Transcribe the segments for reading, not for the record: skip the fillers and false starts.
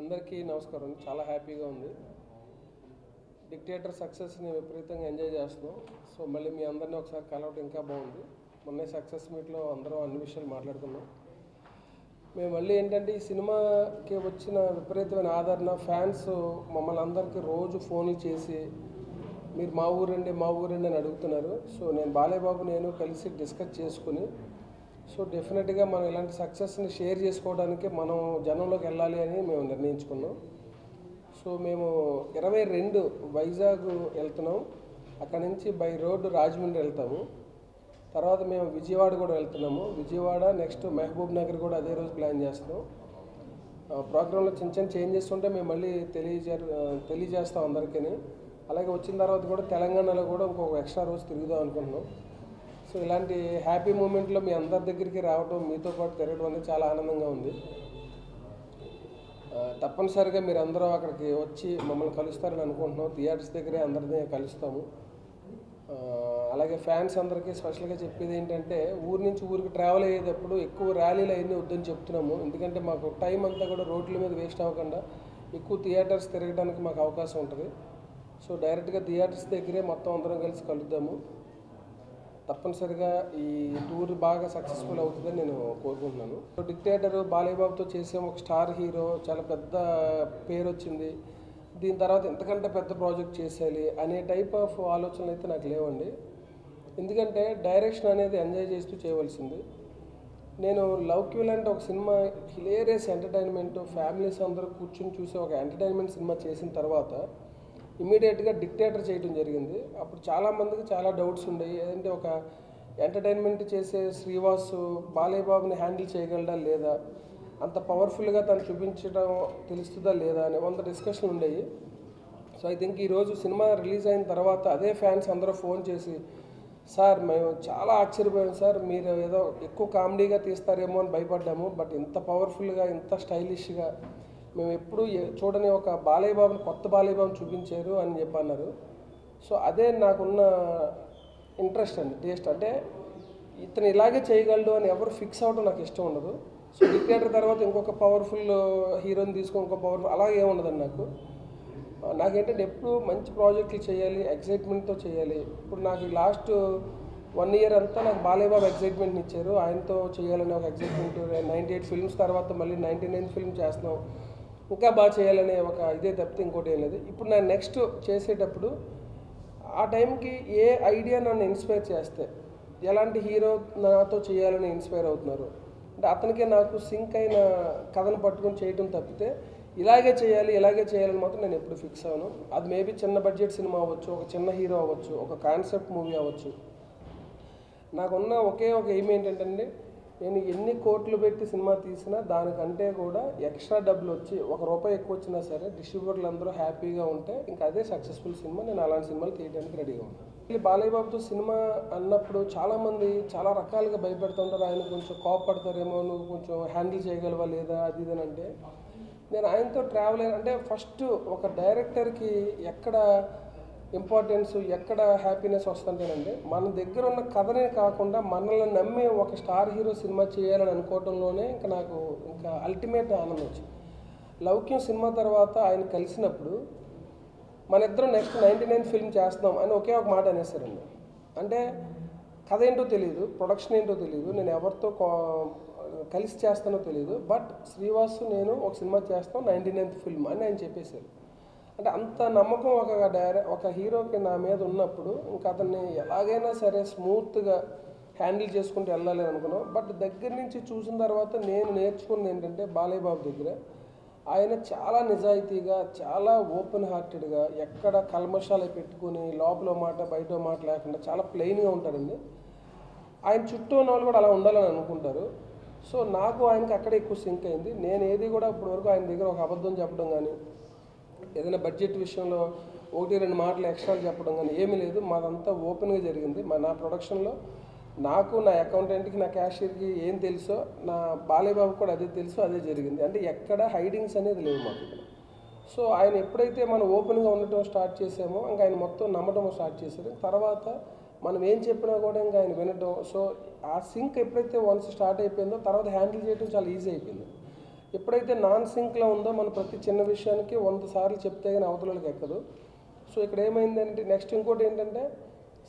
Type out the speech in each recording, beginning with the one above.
అందరికీ నమస్కారం. చాలా హ్యాపీగా ఉంది. డిక్టేటర్ సక్సెస్ని విపరీతంగా ఎంజాయ్ చేస్తున్నాం. సో మళ్ళీ మీ అందరినీ ఒకసారి కలవడం ఇంకా బాగుంది. మొన్న సక్సెస్ మీట్లో అందరం అన్ని విషయాలు మాట్లాడుకున్నాం. మేము మళ్ళీ ఏంటంటే ఈ సినిమాకి వచ్చిన విపరీతమైన ఆదరణ, ఫ్యాన్స్ మమ్మల్ని అందరికీ రోజు ఫోన్లు చేసి మీరు మా ఊరండి అని అడుగుతున్నారు. సో నేను కలిసి డిస్కస్ చేసుకుని సో డెఫినెట్గా మనం ఇలాంటి సక్సెస్ని షేర్ చేసుకోవడానికి మనం జనంలోకి వెళ్ళాలి అని మేము నిర్ణయించుకున్నాం. సో మేము 22 వైజాగ్ వెళ్తున్నాం. అక్కడ నుంచి బై రోడ్డు రాజమండ్రి వెళ్తాము. తర్వాత మేము విజయవాడ కూడా వెళ్తున్నాము. విజయవాడ నెక్స్ట్ మహబూబ్ నగర్ కూడా అదే రోజు ప్లాన్ చేస్తున్నాం. ప్రోగ్రాంలో చిన్న చేంజెస్ ఉంటే మేము మళ్ళీ తెలియజేస్తాం అందరికీ. అలాగే వచ్చిన తర్వాత కూడా తెలంగాణలో కూడా ఇంకొక ఎక్స్ట్రా రోజు తిరుగుదాం అనుకుంటున్నాం. సో ఇలాంటి హ్యాపీ మూమెంట్లో మీ అందరి దగ్గరికి రావడం, మీతో పాటు తిరగడం అనేది చాలా ఆనందంగా ఉంది. తప్పనిసరిగా మీరు అందరూ అక్కడికి వచ్చి మమ్మల్ని కలుస్తారని అనుకుంటున్నాం. థియేటర్స్ దగ్గరే అందరినీ కలుస్తాము. అలాగే ఫ్యాన్స్ అందరికీ స్పెషల్గా చెప్పేది ఏంటంటే ఊరి నుంచి ఊరికి ట్రావెల్ అయ్యేటప్పుడు ఎక్కువ ర్యాలీలు అవన్నీ వద్దని చెప్తున్నాము. ఎందుకంటే మాకు టైం అంతా కూడా రోడ్ల మీద వేస్ట్ అవ్వకుండా ఎక్కువ థియేటర్స్ తిరగడానికి మాకు అవకాశం ఉంటుంది. సో డైరెక్ట్గా థియేటర్స్ దగ్గరే మొత్తం అందరం కలిసి కలుద్దాము. తప్పనిసరిగా ఈ టూర్ బాగా సక్సెస్ఫుల్ అవుతుందని నేను కోరుకుంటున్నాను. డిక్టేటర్ బాలయ్యబాబుతో చేసే ఒక స్టార్ హీరో, చాలా పెద్ద పేరు వచ్చింది, దీని తర్వాత ఎంతకంటే పెద్ద ప్రాజెక్ట్ చేసేయాలి అనే టైప్ ఆఫ్ ఆలోచనలు అయితే నాకు లేవండి. ఎందుకంటే డైరెక్షన్ అనేది ఎంజాయ్ చేస్తూ చేయవలసింది. నేను లవ్ క్యూ లాంటి ఒక సినిమా హిలేరియస్ ఎంటర్టైన్మెంట్, ఫ్యామిలీస్ అందరూ కూర్చుని చూసే ఒక ఎంటర్టైన్మెంట్ సినిమా చేసిన తర్వాత ఇమీడియట్గా డిక్టేటర్ చేయడం జరిగింది. అప్పుడు చాలామందికి చాలా డౌట్స్ ఉండేవి. ఏదంటే ఒక ఎంటర్టైన్మెంట్ చేసే శ్రీవాసు బాలయ్యబాబుని హ్యాండిల్ చేయగలడా లేదా, అంత పవర్ఫుల్గా తను చూపించడం తెలుస్తుందా లేదా అని 100 డిస్కషన్ ఉండేవి. సో ఐ థింక్ ఈరోజు సినిమా రిలీజ్ అయిన తర్వాత అదే ఫ్యాన్స్ అందరూ ఫోన్ చేసి, సార్ మేము చాలా ఆశ్చర్యపోయాం సార్, మీరు ఏదో ఎక్కువ కామెడీగా తీస్తారేమో అని భయపడ్డాము, బట్ ఇంత పవర్ఫుల్గా ఇంత స్టైలిష్గా మేము ఎప్పుడు చూడని ఒక బాలయ్యబాబుని, కొత్త బాలయ్యబాబుని చూపించారు అని చెప్పన్నారు. సో అదే నాకున్న ఇంట్రెస్ట్ అండి, టేస్ట్. అంటే ఇతను ఇలాగే చేయగలడు అని ఎవరు ఫిక్స్ అవ్వడం నాకు ఇష్టం ఉండదు. సో డిక్టేటర్ తర్వాత ఇంకొక పవర్ఫుల్ హీరోని తీసుకొని ఇంకో పవర్ఫుల్ అలాగే ఏముండదండి నాకేంటంటే ఎప్పుడు మంచి ప్రాజెక్టులు చేయాలి, ఎక్సైట్మెంట్తో చేయాలి. ఇప్పుడు నాకు లాస్ట్ 1 year అంతా నాకు బాలయ్యబాబు ఎక్సైట్మెంట్ని ఇచ్చారు. ఆయనతో చేయాలనే ఒక ఎక్సైట్మెంట్. 98 ఫిల్మ్స్ తర్వాత మళ్ళీ 99 ఫిల్మ్ చేస్తున్నాం, ఇంకా బాగా చేయాలనే ఒక ఇదే తప్పితే ఇంకోటి ఏం లేదు. ఇప్పుడు నేను నెక్స్ట్ చేసేటప్పుడు ఆ టైంకి ఏ ఐడియా నన్ను ఇన్స్పైర్ చేస్తే, ఎలాంటి హీరో నాతో చేయాలని ఇన్స్పైర్ అవుతున్నారు అంటే అతనికే నాకు సింక్ అయిన కథను పట్టుకొని చేయటం తప్పితే ఇలాగే చేయాలని మాత్రం నేను ఎప్పుడు ఫిక్స్ అవ్వను. అది మేబీ చిన్న బడ్జెట్ సినిమా అవ్వచ్చు, ఒక చిన్న హీరో అవ్వచ్చు, ఒక కాన్సెప్ట్ మూవీ అవ్వచ్చు. నాకున్న ఒకే ఒక ఎయిమ్ ఏంటంటే నేను ఎన్ని కోట్లు పెట్టి సినిమా తీసినా దానికంటే కూడా ఎక్స్ట్రా డబ్బులు వచ్చి ₹1 ఎక్కువ వచ్చినా సరే డిస్ట్రిబ్యూటర్లు అందరూ హ్యాపీగా ఉంటే ఇంకా అదే సక్సెస్ఫుల్ సినిమా. నేను అలాంటి సినిమాలు తీయడానికి రెడీగా ఉన్నాను. బాలయ్యబాబుతో సినిమా అన్నప్పుడు చాలామంది చాలా రకాలుగా భయపెడుతుంటారు. ఆయన కొంచెం కోపడతారేమో, నువ్వు కొంచెం హ్యాండిల్ చేయగలవా లేదా అది ఇదని. అంటే నేను ఆయనతో ట్రావెల్ అంటే ఫస్ట్ ఒక డైరెక్టర్కి ఎక్కడ ఇంపార్టెన్స్, ఎక్కడ హ్యాపీనెస్ వస్తుంటేనండి మన దగ్గర ఉన్న కథనే కాకుండా మనల్ని నమ్మే ఒక స్టార్ హీరో సినిమా చేయాలని అనుకోవడంలోనే నాకు అల్టిమేట్ ఆనందం వచ్చింది. లౌక్యం సినిమా తర్వాత ఆయన కలిసినప్పుడు మన ఇద్దరం నెక్స్ట్ 99 ఫిల్మ్ చేస్తున్నాం అని ఒకే ఒక మాట అనేసారండి. అంటే కథ ఏంటో తెలియదు, ప్రొడక్షన్ ఏంటో తెలియదు, నేను ఎవరితో కలిసి చేస్తానో తెలియదు, బట్ శ్రీవాసు నేను ఒక సినిమా చేస్తాం 99th ఫిల్మ్ అని ఆయన చెప్పేశారు. అంటే అంత నమ్మకం ఒక హీరోకి నా మీద ఉన్నప్పుడు ఇంకా అతన్ని ఎలాగైనా సరే స్మూత్గా హ్యాండిల్ చేసుకుంటూ వెళ్ళాలని అనుకున్నాం. బట్ దగ్గర నుంచి చూసిన తర్వాత నేను నేర్చుకున్నది ఏంటంటే బాలయ్యబాబు దగ్గర ఆయన చాలా నిజాయితీగా, చాలా ఓపెన్ హార్టెడ్గా, ఎక్కడ కల్మషాలు పెట్టుకుని లోపల మాట బయట మాట లేకుండా చాలా ప్లెయిన్గా ఉంటారండి. ఆయన చుట్టూ ఉన్న వాళ్ళు కూడా అలా ఉండాలని అనుకుంటారు. సో నాకు ఆయనకి అక్కడే ఎక్కువ సింక్ అయింది. నేను ఏది కూడా ఇప్పటివరకు ఆయన దగ్గర ఒక అబద్ధం చెప్పడం కానీ, ఏదైనా బడ్జెట్ విషయంలో 1-2 మాటలు ఎక్స్ట్రా చెప్పడం కానీ ఏమీ లేదు. మాదంతా ఓపెన్గా జరిగింది. నా ప్రొడక్షన్లో నాకు, నా అకౌంటెంట్కి, నా క్యాషియర్కి ఏం తెలుసో నా బాలయ్యబాబు కూడా అదే తెలుసు, అదే జరిగింది. అంటే ఎక్కడ హైడింగ్స్ అనేది లేవు మాకు ఇక్కడ. సో ఆయన ఎప్పుడైతే మనం ఓపెన్గా ఉండటం స్టార్ట్ చేసామో ఇంకా ఆయన మొత్తం నమ్మటం స్టార్ట్ చేశారు. తర్వాత మనం ఏం చెప్పినా కూడా ఇంకా ఆయన వినటం. సో ఆ సింక్ ఎప్పుడైతే వన్స్ స్టార్ట్ అయిపోయిందో తర్వాత హ్యాండిల్ చేయడం చాలా ఈజీ అయిపోయింది. ఎప్పుడైతే నాన్ సింక్లో ఉందో మన ప్రతి చిన్న విషయానికి 100 సార్లు చెప్తే కానీ అవతలకి ఎక్కదు. సో ఇక్కడ ఏమైందంటే నెక్స్ట్ ఇంకోటి ఏంటంటే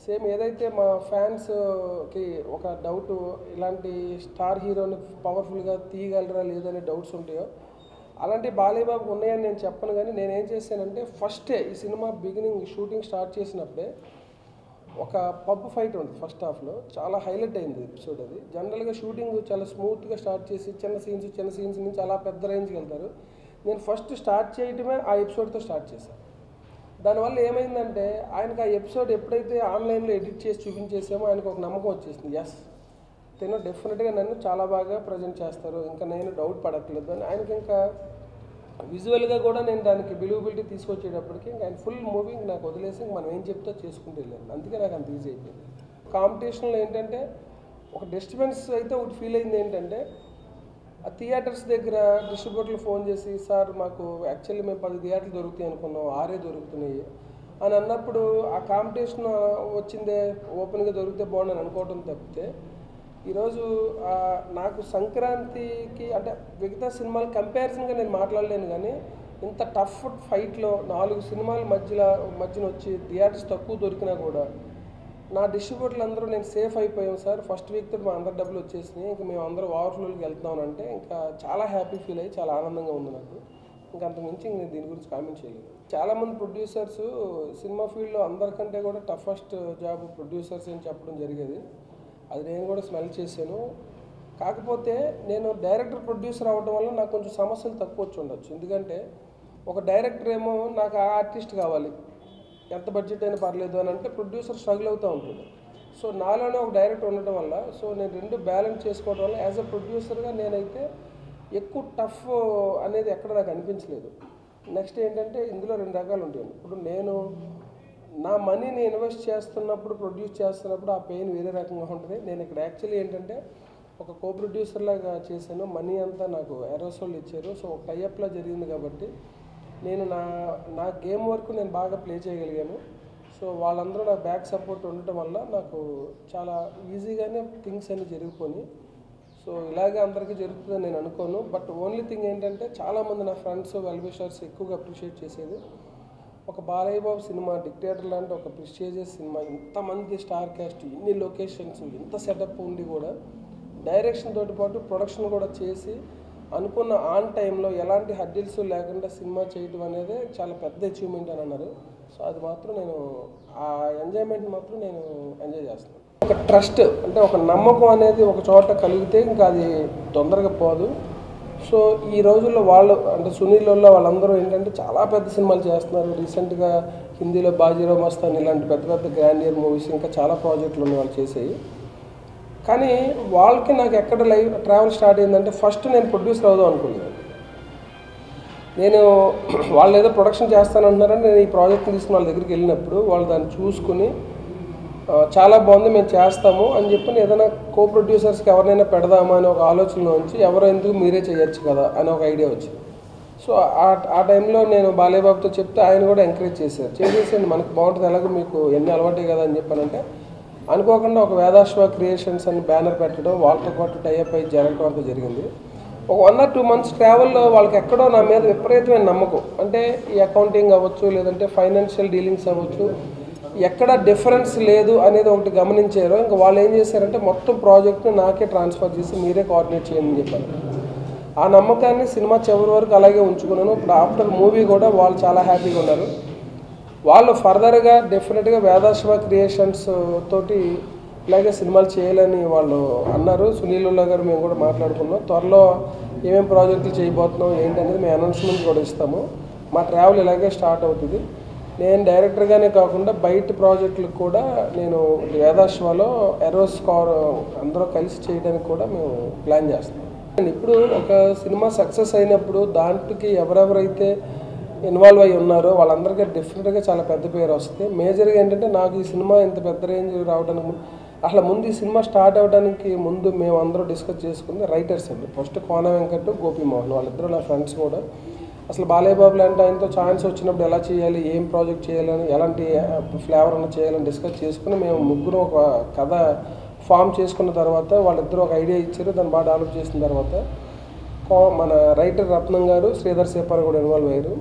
సేమ్ ఏదైతే మా ఫ్యాన్స్కి ఒక డౌట్ ఇలాంటి స్టార్ హీరోని పవర్ఫుల్గా తీయగలరా లేదనే డౌట్స్ ఉంటాయో అలాంటి బాలయ్య బాబుకి ఉన్నాయని నేను చెప్పను. కానీ నేనేం చేశానంటే ఫస్టే ఈ సినిమా బిగినింగ్ షూటింగ్ స్టార్ట్ చేసినప్పుడే ఒక పబ్ ఫైట్ ఉంది ఫస్ట్ హాఫ్లో, చాలా హైలైట్ అయింది ఎపిసోడ్. అది జనరల్గా షూటింగ్ చాలా స్మూత్గా స్టార్ట్ చేసి చిన్న సీన్స్ నుంచి అలా పెద్ద రేంజ్కి వెళ్తారు. నేను ఫస్ట్ స్టార్ట్ చేయటమే ఆ ఎపిసోడ్తో స్టార్ట్ చేశాను. దానివల్ల ఏమైందంటే ఆయనకు ఆ ఎపిసోడ్ ఎప్పుడైతే ఆన్లైన్లో ఎడిట్ చేసి చూపించేసామో ఆయనకు ఒక నమ్మకం వచ్చేసింది, ఎస్ తను డెఫినెట్గా నన్ను చాలా బాగా ప్రజెంట్ చేస్తారు, ఇంకా నేను డౌట్ పడట్లేదు అని. ఆయనకి ఇంకా విజువల్గా కూడా నేను దానికి బిలీవబిలిటీ తీసుకొచ్చేటప్పటికి ఇంకా ఆయన ఫుల్ మూవింగ్ నాకు వదిలేసి మనం ఏం చెప్తా చేసుకుంటూ వెళ్ళాను. అందుకే నాకు అంత ఈజీ అయిపోయింది. కాంపిటీషన్లో ఏంటంటే ఒక డిస్టర్బెన్స్ అయితే ఒకటి ఫీల్ అయింది ఏంటంటే ఆ థియేటర్స్ దగ్గర డిస్ట్రిబ్యూటర్లు ఫోన్ చేసి సార్ మాకు యాక్చువల్లీ మేము 10 థియేటర్లు దొరుకుతాయి అనుకున్నాం, 6 దొరుకుతున్నాయి అని అన్నప్పుడు ఆ కాంపిటీషన్ వచ్చిందే ఓపెన్గా దొరికితే బాగుండని అనుకోవడం తప్పితే ఈరోజు నాకు సంక్రాంతికి అంటే మిగతా సినిమాలు కంపారిజన్గా నేను మాట్లాడలేను. కానీ ఇంత టఫ్ ఫైట్లో 4 సినిమాల మధ్యన వచ్చి థియేటర్స్ తక్కువ దొరికినా కూడా నా డిస్ట్రిబ్యూటర్లు అందరూ నేను సేఫ్ అయిపోయాం సార్, ఫస్ట్ వీక్ తోటి మా అందరు డబ్బులు వచ్చేసినాయి, ఇంకా మేము అందరూ ఓవర్ఫ్లోకి వెళ్తున్నాం అంటే ఇంకా చాలా హ్యాపీ ఫీల్ అయ్యి చాలా ఆనందంగా ఉంది నాకు. ఇంకా అంతకుమించి నేను దీని గురించి కామెంట్ చేయలేదు. చాలామంది ప్రొడ్యూసర్స్ సినిమా ఫీల్డ్లో అందరికంటే కూడా టఫెస్ట్ జాబ్ ప్రొడ్యూసర్స్ అని చెప్పడం జరిగేది. అది నేను కూడా స్మెల్ చేశాను. కాకపోతే నేను డైరెక్టర్ ప్రొడ్యూసర్ అవ్వడం వల్ల నాకు కొంచెం సమస్యలు తక్కువ వచ్చి ఉండొచ్చు. ఎందుకంటే ఒక డైరెక్టర్ ఏమో నాకు ఆ ఆర్టిస్ట్ కావాలి, ఎంత బడ్జెట్ అయినా పర్లేదు అని అంటే ప్రొడ్యూసర్ స్ట్రగుల్ అవుతూ ఉంటుంది. సో నాలోనే ఒక డైరెక్టర్ ఉండటం వల్ల సో నేను రెండు బ్యాలెన్స్ చేసుకోవడం వల్ల యాజ్ ఎ ప్రొడ్యూసర్గా నేనైతే ఎక్కువ టఫ్ అనేది ఎక్కడ నాకు అనిపించలేదు. నెక్స్ట్ ఏంటంటే ఇందులో 2 రకాలు ఉంటాయి. ఇప్పుడు నేను నా మనీని ఇన్వెస్ట్ చేస్తున్నప్పుడు ప్రొడ్యూస్ చేస్తున్నప్పుడు ఆ పెయిన్ వేరే రకంగా ఉంటుంది. నేను ఇక్కడ యాక్చువల్లీ ఏంటంటే ఒక కో ప్రొడ్యూసర్ లాగా చేశాను. మనీ అంతా నాకు ఎరోసోల్ ఇచ్చారు. సో ఒక టైఅప్లా జరిగింది కాబట్టి నేను నా గేమ్ వరకు నేను బాగా ప్లే చేయగలిగాను. సో వాళ్ళందరూ నాకు బ్యాక్ సపోర్ట్ ఉండటం వల్ల నాకు చాలా ఈజీగానే థింగ్స్ అన్నీ జరిగిపోయి. సో ఇలాగే అందరికీ జరుగుతుందని నేను అనుకోను. బట్ ఓన్లీ థింగ్ ఏంటంటే చాలామంది నా ఫ్రెండ్స్ వెల్విషర్స్ ఎక్కువగా అప్రిషియేట్ చేసేది ఒక బాలయ్య బాబు సినిమా డిక్టేటర్ లాంటి ఒక ప్రెస్టీజియస్ సినిమా, ఇంతమంది స్టార్ క్యాస్ట్, ఇన్ని లొకేషన్స్, ఇంత సెటప్ ఉండి కూడా డైరెక్షన్ తోటి పాటు ప్రొడక్షన్ కూడా చేసి అనుకున్న ఆన్ టైంలో ఎలాంటి హడ్డిల్స్ లేకుండా సినిమా చేయడం అనేది చాలా పెద్ద అచీవ్మెంట్ అని అన్నారు. సో అది మాత్రం నేను ఆ ఎంజాయ్మెంట్ మాత్రం నేను ఎంజాయ్ చేస్తాను. ఒక ట్రస్ట్ అంటే ఒక నమ్మకం అనేది ఒక చోట కలిగితే ఇంకా అది తొందరగా పోదు. సో ఈ రోజుల్లో వాళ్ళు అంటే సునీల్ వాళ్ళందరూ ఏంటంటే చాలా పెద్ద సినిమాలు చేస్తున్నారు. రీసెంట్గా హిందీలో బాజీరావ్ మస్తాన్ ఇలాంటి పెద్ద పెద్ద గ్రాండియర్ మూవీస్ ఇంకా చాలా ప్రాజెక్టులు ఉన్నాయి వాళ్ళు చేసేవి. కానీ వాళ్ళకి నాకు ఎక్కడ ట్రావెల్ స్టార్ట్ అయిందంటే ఫస్ట్ నేను ప్రొడ్యూసర్ అవుదాం అనుకున్నాను. నేను వాళ్ళు ఏదో ప్రొడక్షన్ చేస్తానంటున్నారని నేను ఈ ప్రాజెక్ట్ని తీసుకుని వాళ్ళ దగ్గరికి వెళ్ళినప్పుడు వాళ్ళు దాన్ని చూసుకుని చాలా బాగుంది మేము చేస్తాము అని చెప్పి ఏదైనా కో ప్రొడ్యూసర్స్కి ఎవరినైనా పెడదామా అని ఒక ఆలోచనలో ఉంచి ఎవరో ఎందుకు మీరే చేయొచ్చు కదా అని ఒక ఐడియా వచ్చింది. సో ఆ టైంలో నేను బాలయ్య బాబుతో చెప్తే ఆయన కూడా ఎంకరేజ్ చేసేసి మనకు బాగుంటుంది, ఎలాగో మీకు ఎన్ని అలవాటే కదా అని చెప్పానంటే అనుకోకుండా ఒక వేదాశ్వ క్రియేషన్స్ అని బ్యానర్ పెట్టడం వాళ్ళతో పాటు టైఅప్ అయ్యి జరగడం అంతా జరిగింది. ఒక 1 or 2 months ట్రావెల్లో వాళ్ళకి ఎక్కడో నా మీద విపరీతమైన నమ్మకం, అంటే ఈ అకౌంటింగ్ అవ్వచ్చు లేదంటే ఫైనాన్షియల్ డీలింగ్స్ అవ్వచ్చు ఎక్కడ డిఫరెన్స్ లేదు అనేది ఒకటి గమనించారు. ఇంకా వాళ్ళు ఏం చేశారంటే మొత్తం ప్రాజెక్ట్ని నాకే ట్రాన్స్ఫర్ చేసి మీరే కోఆర్డినేట్ చేయండి అని చెప్పారు. ఆ నమ్మకాన్ని సినిమా చివరి వరకు అలాగే ఉంచుకున్నాను. ఇప్పుడు ఆఫ్టర్ మూవీ కూడా వాళ్ళు చాలా హ్యాపీగా ఉన్నారు. వాళ్ళు ఫర్దర్గా డెఫినెట్గా వేదాశ్వ క్రియేషన్స్ తోటి ఇలాగే సినిమాలు చేయాలని వాళ్ళు అన్నారు. సునీల్ గారు మేము కూడా మాట్లాడుకున్నాం. త్వరలో ఏమేమి ప్రాజెక్టులు చేయబోతున్నాం ఏంటనేది మేము అనౌన్స్మెంట్ కూడా ఇస్తాము. మా ట్రావెల్ ఇలాగే స్టార్ట్ అవుతుంది. నేను డైరెక్టర్గానే కాకుండా బయట ప్రాజెక్టులకు కూడా నేను వేదాశ్వలో ఎరోస్ అందరూ కలిసి చేయడానికి కూడా మేము ప్లాన్ చేస్తాం. ఇప్పుడు ఒక సినిమా సక్సెస్ అయినప్పుడు దాంట్లోకి ఎవరెవరైతే ఇన్వాల్వ్ అయ్యి ఉన్నారో వాళ్ళందరికీ డెఫినెట్గా చాలా పెద్ద పేరు వస్తుంది. మేజర్గా ఏంటంటే నాకు ఈ సినిమా ఇంత పెద్ద రేంజ్ రావడానికి అసలు ముందు ఈ సినిమా స్టార్ట్ అవ్వడానికి ముందు మేము అందరూ డిస్కస్ చేసుకుంది రైటర్స్ అండి. ఫస్ట్ కోన వెంకట్, గోపీమోహన్ వాళ్ళిద్దరూ నా ఫ్రెండ్స్ కూడా. అసలు బాలయ్య బాబు లాంటి ఆయనతో ఛాన్స్ వచ్చినప్పుడు ఎలా చేయాలి, ఏం ప్రాజెక్ట్ చేయాలని, ఎలాంటి ఫ్లేవర్ అన్న చేయాలని డిస్కస్ చేసుకుని మేము ముగ్గురు ఒక కథ ఫామ్ చేసుకున్న తర్వాత వాళ్ళిద్దరూ ఒక ఐడియా ఇచ్చారు. దాన్ని బాగా డెవలప్ చేసిన తర్వాత మన రైటర్ రత్నం గారు, శ్రీధర్ సేపార్ కూడా ఇన్వాల్వ్ అయ్యారు.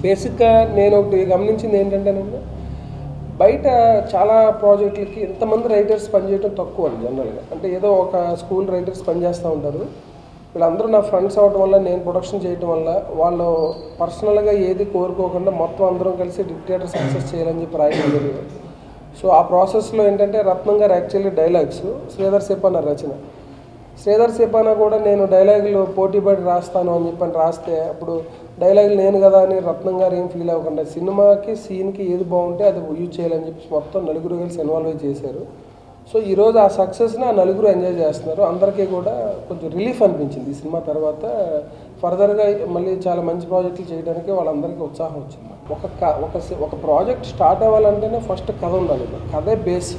బేసిక్గా నేను ఒకటి గమనించింది ఏంటంటేనండి, బయట చాలా ప్రాజెక్టులకి ఇంతమంది రైటర్స్ పనిచేయడం తక్కువ అండి జనరల్గా. అంటే ఏదో ఒక స్కూల్ రైటర్స్ పనిచేస్తూ ఉంటారు. వీళ్ళందరూ నా ఫ్రెండ్స్ అవడం వల్ల, నేను ప్రొడక్షన్ చేయడం వల్ల, వాళ్ళు పర్సనల్గా ఏది కోరుకోకుండా మొత్తం అందరం కలిసి డిక్టేటర్ సక్సెస్ చేయాలని చెప్పి రాయడం జరిగింది. సో ఆ ప్రాసెస్లో ఏంటంటే రత్నం గారు యాక్చువల్లీ డైలాగ్స్, శ్రీధర్ సేపాన రచన. శ్రీధర్ సేపాన కూడా నేను డైలాగులు పోటీపడి రాస్తాను అని చెప్పని రాస్తే, అప్పుడు డైలాగులు నేను కదా అని రత్నం గారు ఏం ఫీల్ అవ్వకుండా సినిమాకి సీన్కి ఏది బాగుంటే అది యూజ్ చేయాలని చెప్పి మొత్తం నలుగురు కలిసి ఇన్వాల్వ్ చేశారు. సో ఈరోజు ఆ సక్సెస్ని ఆ నలుగురు ఎంజాయ్ చేస్తున్నారు. అందరికీ కూడా కొంచెం రిలీఫ్ అనిపించింది ఈ సినిమా తర్వాత. ఫర్దర్గా మళ్ళీ చాలా మంచి ప్రాజెక్టులు చేయడానికి వాళ్ళందరికీ ఉత్సాహం వచ్చింది. ఒక ప్రాజెక్ట్ స్టార్ట్ అవ్వాలంటేనే ఫస్ట్ కథ ఉండాలి. కథే బేస్.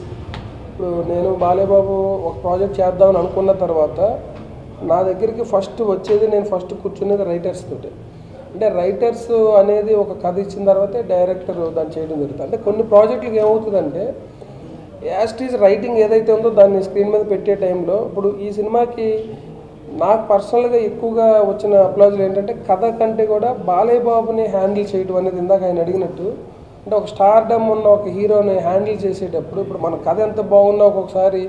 ఇప్పుడు నేను బాలేబాబు ఒక ప్రాజెక్ట్ చేద్దామని అనుకున్న తర్వాత నా దగ్గరికి ఫస్ట్ వచ్చేది, నేను ఫస్ట్ కూర్చునేది రైటర్స్ తోటి. అంటే రైటర్స్ అనేది ఒక కథ ఇచ్చిన తర్వాతే డైరెక్టర్ దాన్ని చేయడం జరుగుతుంది. అంటే కొన్ని ప్రాజెక్టులకు ఏమవుతుందంటే యాస్టీజ్ రైటింగ్ ఏదైతే ఉందో దాన్ని స్క్రీన్ మీద పెట్టే టైంలో, ఇప్పుడు ఈ సినిమాకి నాకు పర్సనల్గా ఎక్కువగా వచ్చిన అప్లాజులు ఏంటంటే కథ కంటే కూడా బాలేబాబుని హ్యాండిల్ చేయడం అనేది, ఇందాక ఆయన అడిగినట్టు, అంటే ఒక స్టార్డమ్ ఉన్న ఒక హీరోని హ్యాండిల్ చేసేటప్పుడు ఇప్పుడు మన కథ ఎంత బాగున్నా ఒక్కొక్కసారి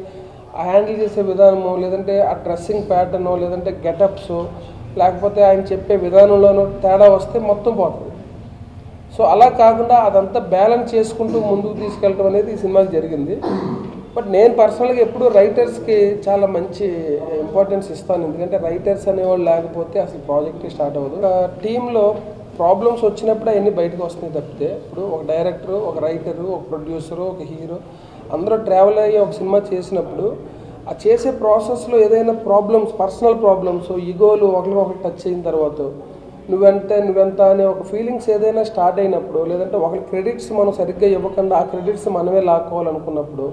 ఆ హ్యాండిల్ చేసే విధానము, లేదంటే ఆ డ్రెస్సింగ్ ప్యాటర్నో, లేదంటే గెటప్స్, లేకపోతే ఆయన చెప్పే విధానంలోనూ తేడా వస్తే మొత్తం పోతుంది. సో అలా కాకుండా అదంతా బ్యాలెన్స్ చేసుకుంటూ ముందుకు తీసుకెళ్ళడం అనేది ఈ సినిమాకి జరిగింది. బట్ నేను పర్సనల్గా ఎప్పుడు రైటర్స్కి చాలా మంచి ఇంపార్టెన్స్ ఇస్తాను. ఎందుకంటే రైటర్స్ అనేవాళ్ళు లేకపోతే అసలు ప్రాజెక్ట్ స్టార్ట్ అవ్వదు. టీంలో ప్రాబ్లమ్స్ వచ్చినప్పుడు అవన్నీ బయటకు వస్తున్నాయి తప్పితే, ఇప్పుడు ఒక డైరెక్టరు, ఒక రైటరు, ఒక ప్రొడ్యూసరు, ఒక హీరో అందరూ ట్రావెల్ అయ్యి ఒక సినిమా చేసినప్పుడు ఆ చేసే ప్రాసెస్లో ఏదైనా ప్రాబ్లమ్స్, పర్సనల్ ప్రాబ్లమ్స్, ఈగోలు ఒకరికొకరు టచ్ అయిన తర్వాత నువ్వెంత అనే ఒక ఫీలింగ్స్ ఏదైనా స్టార్ట్ అయినప్పుడు, లేదంటే ఒకరి క్రెడిట్స్ మనం సరిగ్గా ఇవ్వకుండా ఆ క్రెడిట్స్ మనమే లాక్కోవాలనుకున్నప్పుడు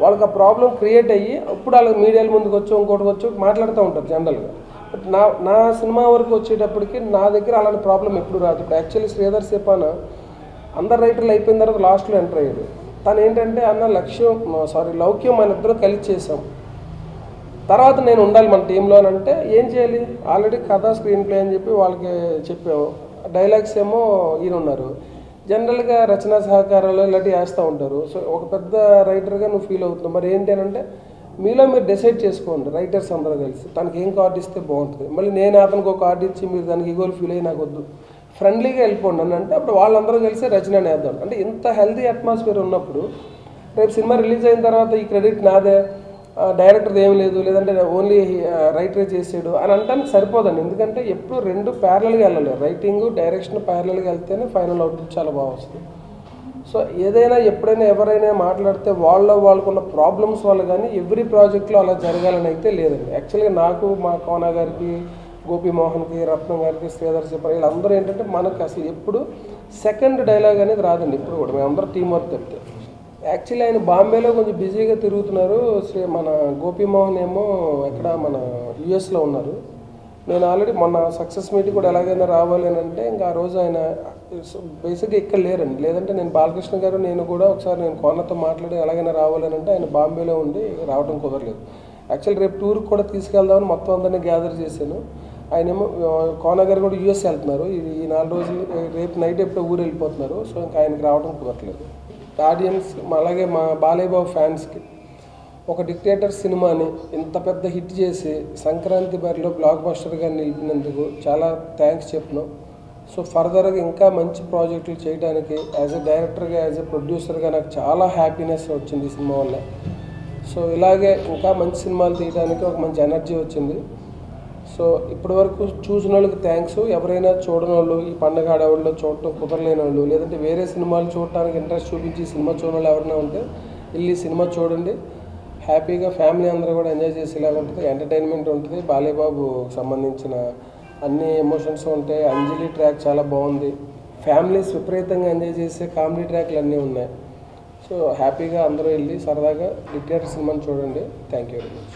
వాళ్ళకి ఆ ప్రాబ్లం క్రియేట్ అయ్యి అప్పుడు వాళ్ళకి మీడియాల ముందుకు వచ్చి ఇంకోటికి వచ్చి మాట్లాడుతూ ఉంటారు జనరల్గా. బట్ నా సినిమా వరకు వచ్చేటప్పటికి నా దగ్గర అలాంటి ప్రాబ్లం ఎప్పుడు రాదు. ఇప్పుడు యాక్చువల్లీ శ్రీధర్ సేపాన అందరు రైటర్లు అయిపోయిన తర్వాత లాస్ట్లో ఎంటర్ అయ్యాడు. తను ఏంటంటే లౌక్యం మన ఇద్దరు కలిసి చేసాం, తర్వాత నేను ఉండాలి మన టీంలో అని అంటే ఏం చేయాలి, ఆల్రెడీ కథ స్క్రీన్ ప్లే అని చెప్పి వాళ్ళకి చెప్పాము. డైలాగ్స్ ఏమో ఈయన ఉన్నారు. జనరల్గా రచనా సహకారాలు ఇలాంటివి వేస్తూ ఉంటారు. సో ఒక పెద్ద రైటర్గా నువ్వు ఫీల్ అవుతున్నావు. మరి ఏంటి అని అంటే మీలో మీరు డిసైడ్ చేసుకోండి రైటర్స్ అందరూ కలిసి తనకి ఏం కార్డు ఇస్తే బాగుంటుంది. మళ్ళీ నేను అతనికి ఒక కార్డు ఇచ్చి మీరు దానికి ఈగోలు ఫీల్ అయ్యి నాకు వద్దు, ఫ్రెండ్లీగా వెళ్ళిపోండి అని అంటే అప్పుడు వాళ్ళందరూ కలిసి రచన వేద్దాం. అంటే ఇంత హెల్తీ అట్మాస్ఫియర్ ఉన్నప్పుడు రేపు సినిమా రిలీజ్ అయిన తర్వాత ఈ క్రెడిట్ నాదే, డైరెక్టర్ది ఏం లేదు, లేదంటే ఓన్లీ రైటరే చేసాడు అని అంటానికి సరిపోదండి. ఎందుకంటే ఎప్పుడు రెండు ప్యారలల్గా వెళ్ళాలి. రైటింగ్, డైరెక్షన్ ప్యారలల్గా వెళ్తేనే ఫైనల్ అవుట్పుట్ చాలా బాగా వస్తుంది. సో ఏదైనా ఎప్పుడైనా ఎవరైనా మాట్లాడితే వాళ్ళకున్న ప్రాబ్లమ్స్ వల్ల కానీ ఎవ్రీ ప్రాజెక్ట్లో అలా జరగాలని అయితే లేదండి. యాక్చువల్గా నాకు, మా కోన గారికి, గోపీమోహన్కి, రత్నం గారికి, శ్రీధర్ సేపార్ వీళ్ళందరూ ఏంటంటే మనకు అసలు ఎప్పుడు సెకండ్ డైలాగ్ అనేది రాదండి. ఇప్పుడు కూడా మేమందరూ టీం వర్క్ చెప్తే. యాక్చువల్లీ ఆయన బాంబేలో కొంచెం బిజీగా తిరుగుతున్నారు. మన గోపీమోహన్ ఏమో ఎక్కడ మన యూఎస్లో ఉన్నారు. నేను ఆల్రెడీ మొన్న సక్సెస్ మీట్ కూడా ఎలాగైనా రావాలి అని అంటే ఇంకా ఆ రోజు ఆయన బేసిక్గా ఇక్కడ లేరండి. లేదంటే నేను బాలకృష్ణ గారు నేను కూడా ఒకసారి నేను కోనతో మాట్లాడి ఎలాగైనా రావాలని అంటే ఆయన బాంబేలో ఉండి రావడం కుదరలేదు. యాక్చువల్లీ రేపు టూర్కి కూడా తీసుకెళ్దామని మొత్తం అందరినీ గ్యాదర్ చేశాను. ఆయనేమో కోన గారు కూడా యూఎస్ వెళ్తున్నారు. ఈ 4 రోజులు, రేపు నైట్ ఎప్పుడో ఊరు వెళ్ళిపోతున్నారు. సో ఇంకా ఆయనకి రావడం కుదరలేదు. ఆడియన్స్ అలాగే మా బాలేబాబు ఫ్యాన్స్కి ఒక డిక్టేటర్ సినిమాని ఇంత పెద్ద హిట్ చేసి సంక్రాంతి బరిలో బ్లాక్ బస్టర్గా నిలిపినందుకు చాలా థ్యాంక్స్ చెప్తున్నాం. సో ఫర్దర్గా ఇంకా మంచి ప్రాజెక్టులు చేయడానికి యాజ్ ఎ డైరెక్టర్గా, యాజ్ ఎ ప్రొడ్యూసర్గా నాకు చాలా హ్యాపీనెస్ వచ్చింది ఈ సినిమా వల్ల. సో ఇలాగే ఇంకా మంచి సినిమాలు తీయడానికి ఒక మంచి ఎనర్జీ వచ్చింది. సో ఇప్పటివరకు చూసిన వాళ్ళకి థ్యాంక్స్. ఎవరైనా చూడని వాళ్ళు, ఈ పండగ ఆడవాళ్ళు చూడటం కుదరలేని వాళ్ళు, లేదంటే వేరే సినిమాలు చూడటానికి ఇంట్రెస్ట్ చూపించి సినిమా చూడని వాళ్ళు ఎవరైనా ఉంటే వెళ్ళి సినిమా చూడండి. హ్యాపీగా ఫ్యామిలీ అందరూ కూడా ఎంజాయ్ చేసేలాగా ఉంటుంది. ఎంటర్టైన్మెంట్ ఉంటుంది. బాలేబాబు సంబంధించిన అన్ని ఎమోషన్స్ ఉంటాయి. అంజలి ట్రాక్ చాలా బాగుంది. ఫ్యామిలీస్ విపరీతంగా ఎంజాయ్ చేసే కామెడీ ట్రాక్లు అన్నీ ఉన్నాయి. సో హ్యాపీగా అందరూ వెళ్ళి సరదాగా డిక్టేటర్ సినిమాని చూడండి. Thank you very much.